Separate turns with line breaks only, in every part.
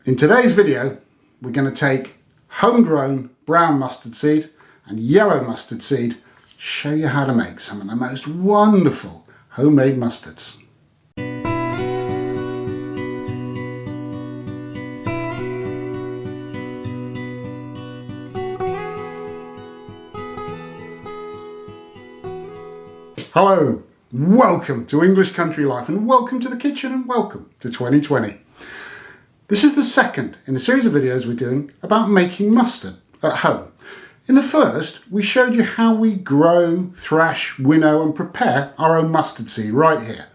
In today's video, we're going to take homegrown brown mustard seed and yellow mustard seed, show you how to make some of the most wonderful homemade mustards. Hello, welcome to English Country Life and welcome to the kitchen and welcome to 2020. This is the second in a series of videos we're doing about making mustard at home. In the first, we showed you how we grow, thresh, winnow and prepare our own mustard seed right here.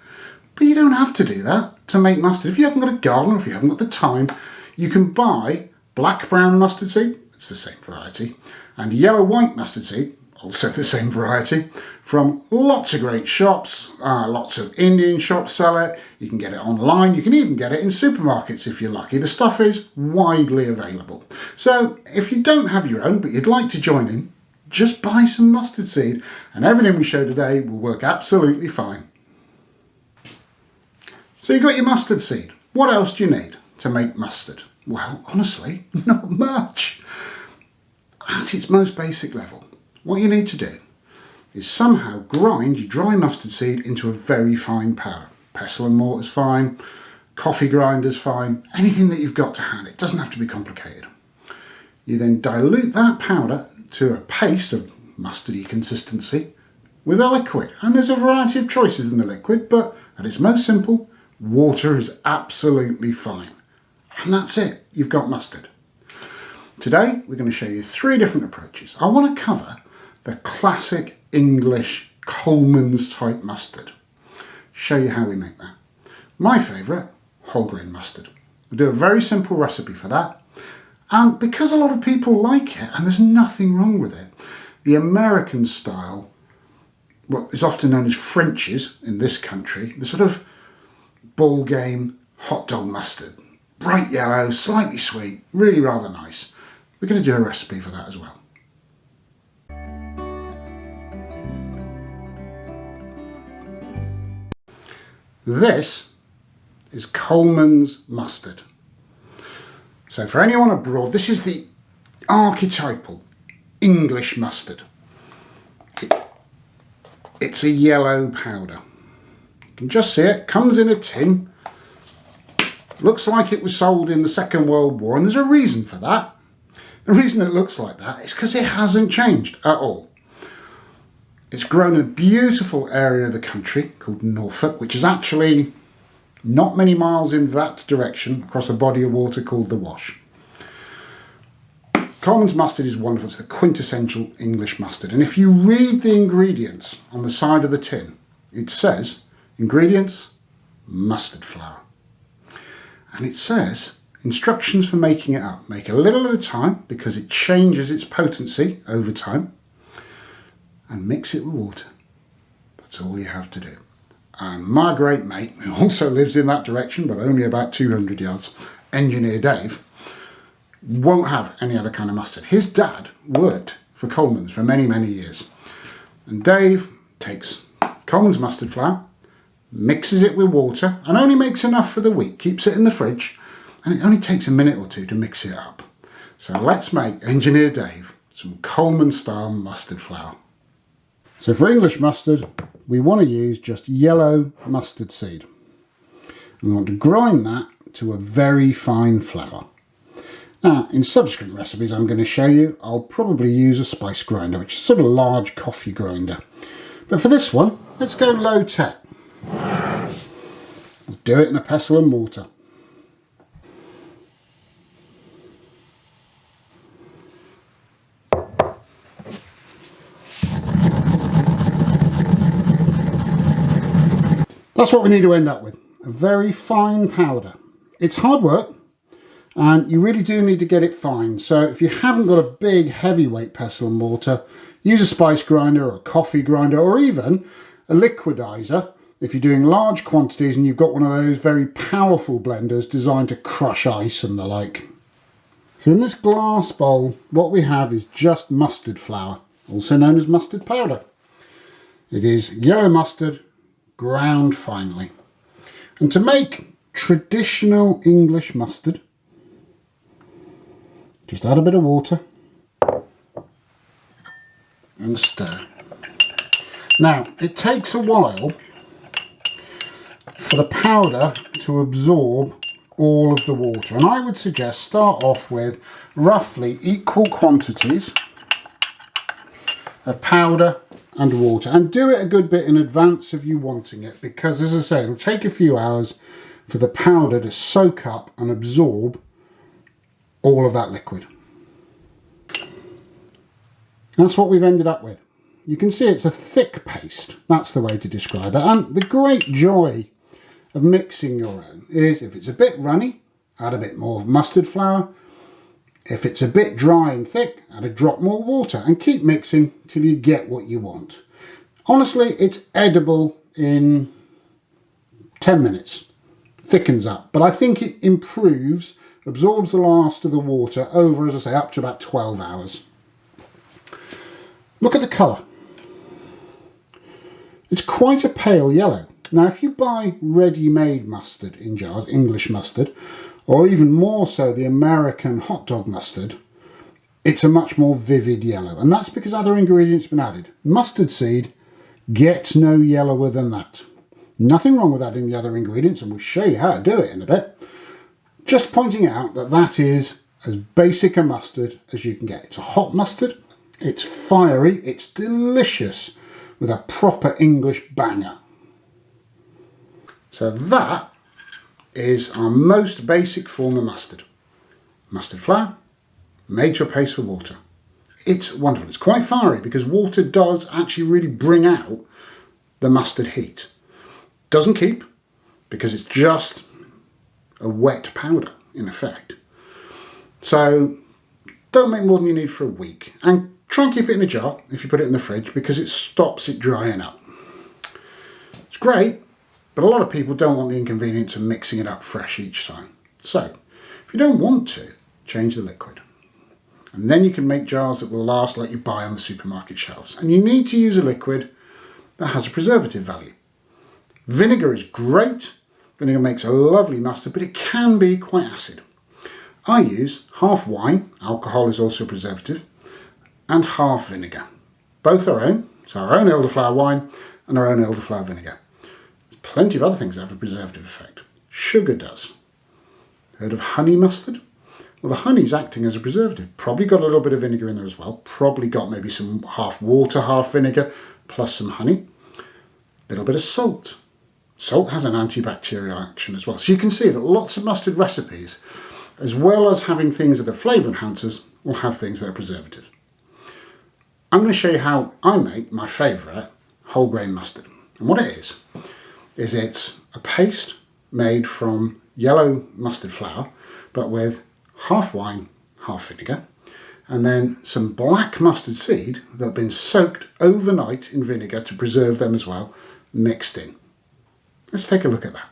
But you don't have to do that to make mustard. If you haven't got a garden or if you haven't got the time, you can buy black-brown mustard seed, it's the same variety, and yellow-white mustard seed, also the same variety, from lots of great shops. Lots of Indian shops sell it. You can get it online. You can even get it in supermarkets if you're lucky. The stuff is widely available. So if you don't have your own but you'd like to join in, just buy some mustard seed and everything we show today will work absolutely fine. So you've got your mustard seed. What else do you need to make mustard? Well, honestly, not much. At its most basic level, what you need to do is somehow grind your dry mustard seed into a very fine powder. Pestle and mortar's fine, coffee grinder's fine, anything that you've got to hand. It doesn't have to be complicated. You then dilute that powder to a paste of mustardy consistency with a liquid. And there's a variety of choices in the liquid, but at its most simple, water is absolutely fine. And that's it, you've got mustard. Today, we're going to show you 3 different approaches. I want to cover the classic English Coleman's type mustard. Show you how we make that. My favourite, wholegrain mustard. We'll do a very simple recipe for that. And because a lot of people like it, and there's nothing wrong with it, the American style, what is often known as French's in this country, the sort of ball game hot dog mustard. Bright yellow, slightly sweet, really rather nice. We're going to do a recipe for that as well. This is Coleman's mustard. So for anyone abroad, this is the archetypal English mustard. It's a yellow powder. You can just see it, comes in a tin. Looks like it was sold in the Second World War, and there's a reason for that. The reason it looks like that is because it hasn't changed at all. It's grown in a beautiful area of the country called Norfolk, which is actually not many miles in that direction across a body of water called the Wash. Coleman's mustard is wonderful. It's the quintessential English mustard. And if you read the ingredients on the side of the tin, it says, ingredients, mustard flour. And it says, instructions for making it up. Make a little at a time because it changes its potency over time. And mix it with water. That's all you have to do. And my great mate, who also lives in that direction, but only about 200 yards, Engineer Dave, won't have any other kind of mustard. His dad worked for Coleman's for many, many years. And Dave takes Coleman's mustard flour, mixes it with water, and only makes enough for the week, keeps it in the fridge, and it only takes a minute or 2 to mix it up. So let's make Engineer Dave some Coleman style mustard flour. So for English mustard, we want to use just yellow mustard seed. And we want to grind that to a very fine flour. Now, in subsequent recipes I'm going to show you, I'll probably use a spice grinder, which is sort of a large coffee grinder. But for this one, let's go low tech. We'll do it in a pestle and mortar. That's what we need to end up with, a very fine powder. It's hard work and you really do need to get it fine. So if you haven't got a big heavyweight pestle and mortar, use a spice grinder or a coffee grinder or even a liquidizer if you're doing large quantities and you've got one of those very powerful blenders designed to crush ice and the like. So in this glass bowl, what we have is just mustard flour, also known as mustard powder. It is yellow mustard, ground finely. And to make traditional English mustard, Just add a bit of water and stir. Now, it takes a while for the powder to absorb all of the water, and I would suggest start off with roughly equal quantities of powder and water, and do it a good bit in advance of you wanting it, because as I say, it'll take a few hours for the powder to soak up and absorb all of that liquid. That's what we've ended up with. You can see it's a thick paste. That's the way to describe it. And the great joy of mixing your own is if it's a bit runny, add a bit more mustard flour. If it's a bit dry and thick, add a drop more water and keep mixing till you get what you want. Honestly, it's edible in 10 minutes. Thickens up, but I think it improves, absorbs the last of the water over, as I say, up to about 12 hours. Look at the colour. It's quite a pale yellow. Now, if you buy ready-made mustard in jars, English mustard, or even more so the American hot dog mustard, it's a much more vivid yellow. And that's because other ingredients have been added. Mustard seed gets no yellower than that. Nothing wrong with adding the other ingredients, and we'll show you how to do it in a bit. Just pointing out that that is as basic a mustard as you can get. It's a hot mustard, it's fiery, it's delicious, with a proper English banger. So that is our most basic form of mustard. Mustard flour, made to a paste with water. It's wonderful. It's quite fiery because water does actually really bring out the mustard heat. Doesn't keep, because it's just a wet powder in effect. So don't make more than you need for a week, and try and keep it in a jar if you put it in the fridge, because it stops it drying up. It's great, but a lot of people don't want the inconvenience of mixing it up fresh each time. So if you don't want to, change the liquid. And then you can make jars that will last like you buy on the supermarket shelves. And you need to use a liquid that has a preservative value. Vinegar is great. Vinegar makes a lovely mustard, but it can be quite acid. I use half wine, alcohol is also a preservative, and half vinegar. Both our own, so our own elderflower wine and our own elderflower vinegar. There's plenty of other things that have a preservative effect. Sugar does. Heard of honey mustard? Well, the honey's acting as a preservative. Probably got a little bit of vinegar in there as well. Probably got maybe some half water, half vinegar, plus some honey. A little bit of salt. Salt has an antibacterial action as well. So you can see that lots of mustard recipes, as well as having things that are flavour enhancers, will have things that are preservatives. I'm going to show you how I make my favourite whole grain mustard. And what it is it's a paste made from yellow mustard flour, but with half wine, half vinegar, and then some black mustard seed that have been soaked overnight in vinegar to preserve them as well, mixed in. Let's take a look at that.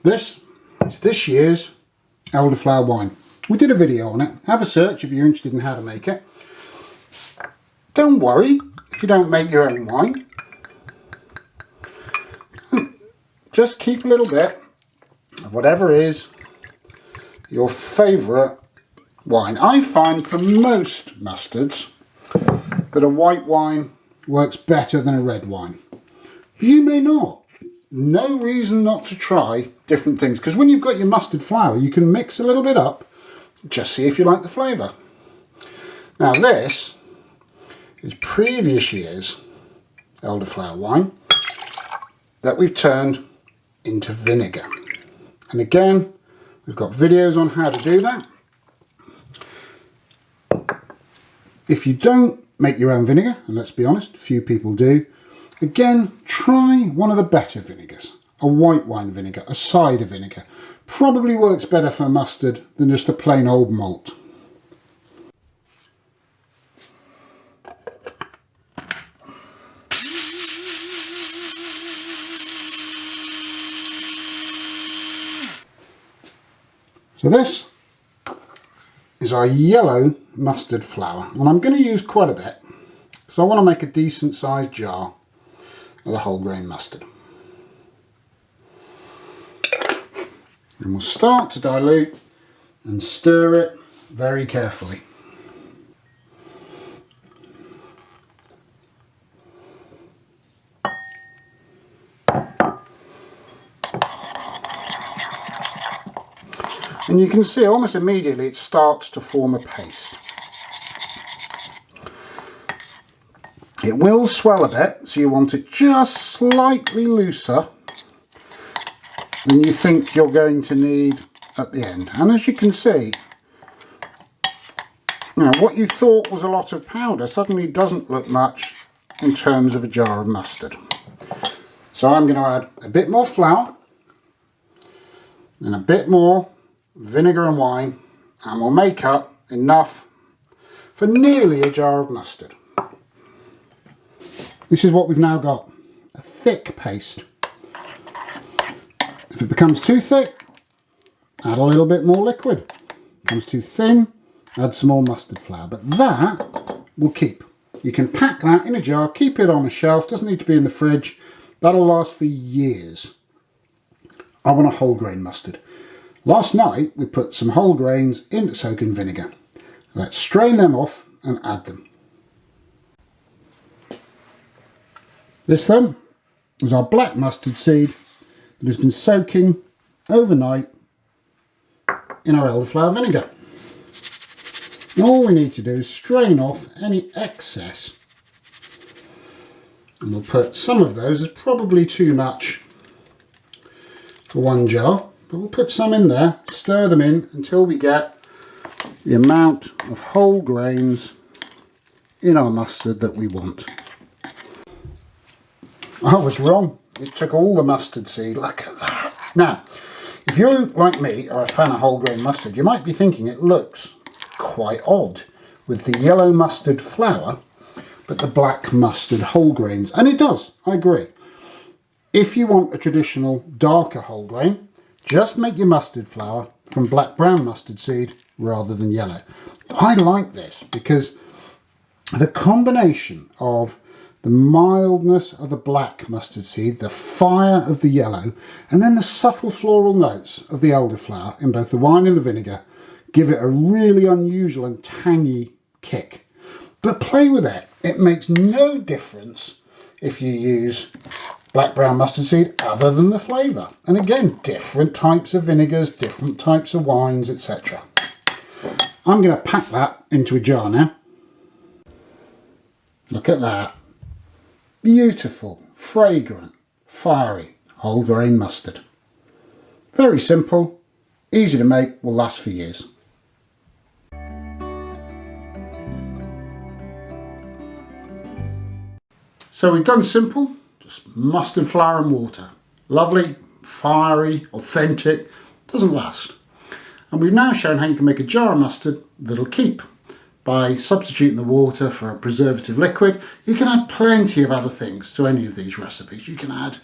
This is this year's elderflower wine. We did a video on it. Have a search if you're interested in how to make it. Don't worry if you don't make your own wine. Just keep a little bit of whatever is your favourite wine. I find for most mustards that a white wine works better than a red wine. You may not. No reason not to try different things, because when you've got your mustard flour you can mix a little bit up, just see if you like the flavour. Now this is previous year's elderflower wine that we've turned into vinegar, and again we've got videos on how to do that. If you don't make your own vinegar, and let's be honest, few people do, again, try one of the better vinegars. A white wine vinegar, a cider vinegar. Probably works better for mustard than just a plain old malt. So this is our yellow mustard flour, and I'm going to use quite a bit because I want to make a decent sized jar of the whole grain mustard. And we'll start to dilute and stir it very carefully. And you can see almost immediately it starts to form a paste. It will swell a bit, so you want it just slightly looser than you think you're going to need at the end. And as you can see, what you thought was a lot of powder suddenly doesn't look much in terms of a jar of mustard. So I'm going to add a bit more flour and a bit more vinegar and wine, and we'll make up enough for nearly a jar of mustard. This is what we've now got, a thick paste. If it becomes too thick, add a little bit more liquid. If it becomes too thin, add some more mustard flour, but that will keep. You can pack that in a jar, keep it on a shelf, doesn't need to be in the fridge. That'll last for years. I want a whole grain mustard. Last night we put some whole grains into soaking vinegar. Let's strain them off and add them. This then is our black mustard seed that has been soaking overnight in our elderflower vinegar. And all we need to do is strain off any excess. And we'll put some of those, as probably too much for one jar. But we'll put some in there, stir them in until we get the amount of whole grains in our mustard that we want. I was wrong. It took all the mustard seed. Look at that. Now, if you, like me, are a fan of whole grain mustard, you might be thinking it looks quite odd with the yellow mustard flour, but the black mustard whole grains. And it does, I agree. If you want a traditional darker whole grain, just make your mustard flour from black brown mustard seed rather than yellow. I like this because the combination of the mildness of the black mustard seed, the fire of the yellow, and then the subtle floral notes of the elderflower in both the wine and the vinegar give it a really unusual and tangy kick. But play with it. It makes no difference if you use black brown mustard seed other than the flavour. And again, different types of vinegars, different types of wines, etc. I'm going to pack that into a jar now. Look at that. Beautiful, fragrant, fiery, whole grain mustard. Very simple, easy to make, will last for years. So we've done simple, just mustard flour and water. Lovely, fiery, authentic, doesn't last. And we've now shown how you can make a jar of mustard that'll keep. By substituting the water for a preservative liquid, you can add plenty of other things to any of these recipes. You can add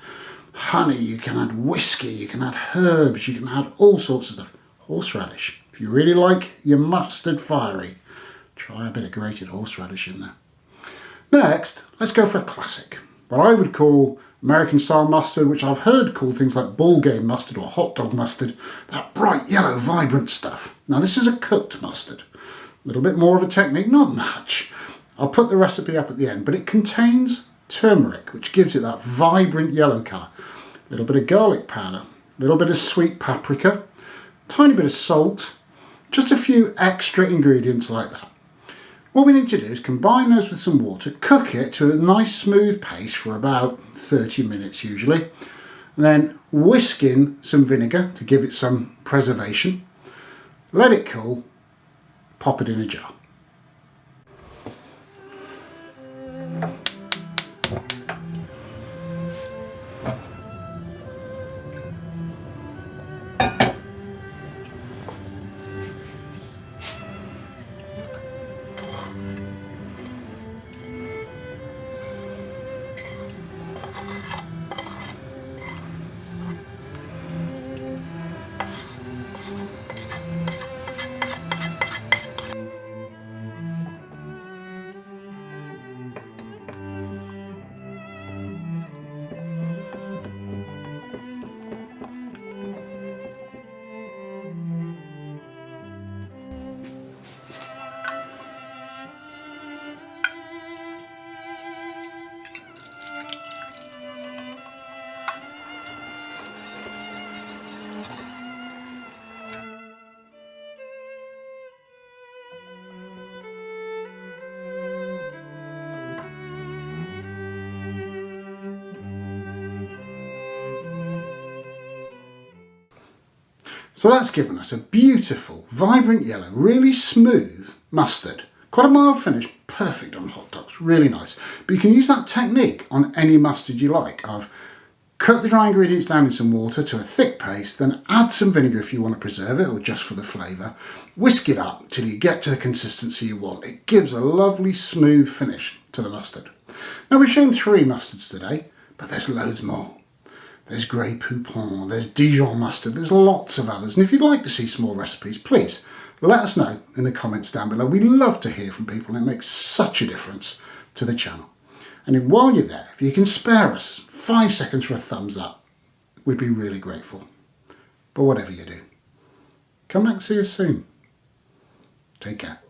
honey, you can add whiskey, you can add herbs, you can add all sorts of stuff. Horseradish. If you really like your mustard fiery, try a bit of grated horseradish in there. Next, let's go for a classic. What I would call American style mustard, which I've heard called things like ball game mustard or hot dog mustard, that bright yellow vibrant stuff. Now this is a cooked mustard. A little bit more of a technique, not much. I'll put the recipe up at the end, but it contains turmeric, which gives it that vibrant yellow colour. A little bit of garlic powder, a little bit of sweet paprika, tiny bit of salt, just a few extra ingredients like that. What we need to do is combine those with some water, cook it to a nice smooth paste for about 30 minutes usually, and then whisk in some vinegar to give it some preservation, let it cool, pop it in a jar. So that's given us a beautiful, vibrant yellow, really smooth mustard. Quite a mild finish, perfect on hot dogs, really nice. But you can use that technique on any mustard you like. I've cut the dry ingredients down in some water to a thick paste, then add some vinegar if you want to preserve it or just for the flavour. Whisk it up till you get to the consistency you want. It gives a lovely smooth finish to the mustard. Now we've shown 3 mustards today, but there's loads more. There's Grey Poupon, there's Dijon mustard, there's lots of others. And if you'd like to see some more recipes, please let us know in the comments down below. We love to hear from people and it makes such a difference to the channel. And while you're there, if you can spare us 5 seconds for a thumbs up, we'd be really grateful. But whatever you do, come back and see us soon. Take care.